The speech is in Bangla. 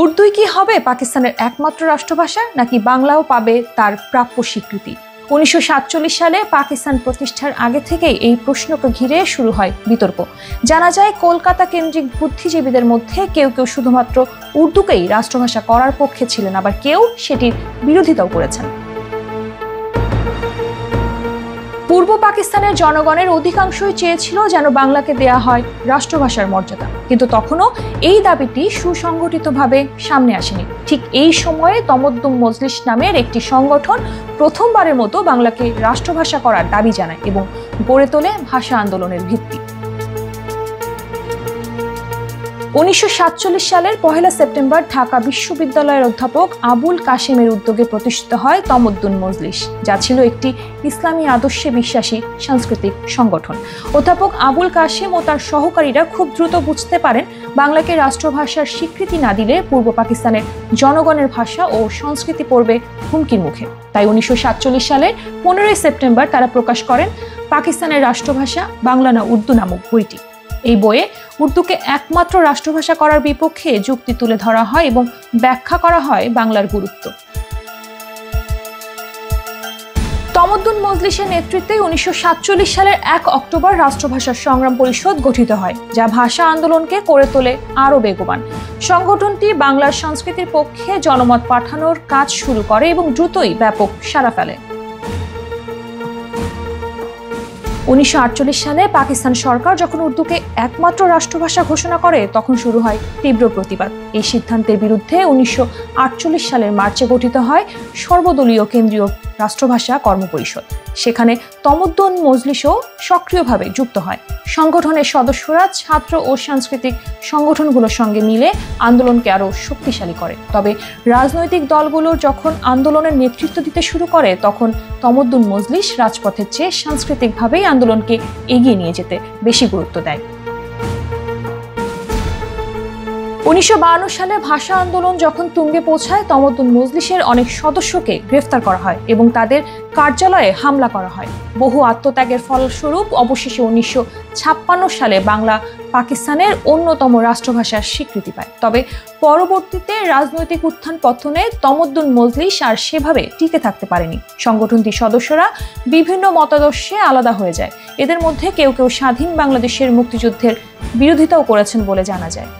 উর্দুই কি হবে পাকিস্তানের একমাত্র রাষ্ট্রভাষা, নাকি বাংলাও পাবে তার প্রাপ্য স্বীকৃতি? 1947 সালে পাকিস্তান প্রতিষ্ঠার আগে থেকেই এই প্রশ্নকে ঘিরে শুরু হয় বিতর্ক। জানা যায়, কলকাতা কেন্দ্রিক বুদ্ধিজীবীদের মধ্যে কেউ কেউ শুধুমাত্র উর্দুকেই রাষ্ট্রভাষা করার পক্ষে ছিলেন, আবার কেউ সেটির বিরোধিতাও করেছেন। পূর্ব পাকিস্তানের জনগণের অধিকাংশই চেয়েছিল যেন বাংলাকে দেয়া হয় রাষ্ট্রভাষার মর্যাদা, কিন্তু তখনও এই দাবিটি সুসংগঠিতভাবে সামনে আসেনি। ঠিক এই সময়ে তমদ্দুন মজলিস নামের একটি সংগঠন প্রথমবারের মতো বাংলাকে রাষ্ট্রভাষা করার দাবি জানায় এবং গড়ে তোলে ভাষা আন্দোলনের ভিত্তি। 1947 সালের 1 সেপ্টেম্বর ঢাকা বিশ্ববিদ্যালয়ের অধ্যাপক আবুল কাশেমের উদ্যোগে প্রতিষ্ঠিত হয় তমদ্দুন মজলিস, যা ছিল একটি ইসলামী আদর্শে বিশ্বাসী সাংস্কৃতিক সংগঠন। অধ্যাপক আবুল কাশেম ও তার সহকারীরা খুব দ্রুত বুঝতে পারেন, বাংলাকে রাষ্ট্রভাষার স্বীকৃতি না দিলে পূর্ব পাকিস্তানের জনগণের ভাষা ও সংস্কৃতি পড়বে হুমকির মুখে। তাই 1947 সালের 15 সেপ্টেম্বর তারা প্রকাশ করেন পাকিস্তানের রাষ্ট্রভাষা বাংলা না উর্দু নামক বইটি। এই বইয়ে উর্দুকে একমাত্র রাষ্ট্রভাষা করার বিপক্ষে যুক্তি তুলে ধরা হয় এবং ব্যাখ্যা করা হয় বাংলার গুরুত্ব। তমদ্দুন মজলিসের নেতৃত্বে 1947 সালের 1 অক্টোবর রাষ্ট্রভাষা সংগ্রাম পরিষদ গঠিত হয়, যা ভাষা আন্দোলনকে করে তোলে আরও বেগবান। সংগঠনটি বাংলার সংস্কৃতির পক্ষে জনমত পাঠানোর কাজ শুরু করে এবং দ্রুতই ব্যাপক সাড়া ফেলে। 1948 সালে পাকিস্তান সরকার যখন উর্দুকে একমাত্র রাষ্ট্রভাষা ঘোষণা করে, তখন শুরু হয় তীব্র প্রতিবাদ। এই সিদ্ধান্তের বিরুদ্ধে 1948 সালের মার্চে গঠিত হয় সর্বদলীয় কেন্দ্রীয় রাষ্ট্রভাষা কর্মপরিষদ। সেখানে তমদ্দুন মজলিসও সক্রিয়ভাবে যুক্ত হয়। সংগঠনের সদস্যরা ছাত্র ও সাংস্কৃতিক সংগঠনগুলোর সঙ্গে মিলে আন্দোলনকে আরও শক্তিশালী করে। তবে রাজনৈতিক দলগুলো যখন আন্দোলনের নেতৃত্ব দিতে শুরু করে, তখন তমদ্দুন মজলিস রাজপথের চেয়ে সাংস্কৃতিকভাবেই আন্দোলনকে এগিয়ে নিয়ে যেতে বেশি গুরুত্ব দেয়। 1952 সালে ভাষা আন্দোলন যখন তুঙ্গে পৌঁছায়, তমদ্দুন মজলিসের অনেক সদস্যকে গ্রেফতার করা হয় এবং তাদের কার্যালয়ে হামলা করা হয়। বহু আত্মত্যাগের ফলস্বরূপ অবশেষে 1956 সালে বাংলা পাকিস্তানের অন্যতম রাষ্ট্রভাষার স্বীকৃতি পায়। তবে পরবর্তীতে রাজনৈতিক উত্থান পতনে তমদ্দুন মজলিস আর সেভাবে টিকে থাকতে পারেনি। সংগঠনটির সদস্যরা বিভিন্ন মতাদর্শে আলাদা হয়ে যায়। এদের মধ্যে কেউ কেউ স্বাধীন বাংলাদেশের মুক্তিযুদ্ধের বিরোধিতাও করেছেন বলে জানা যায়।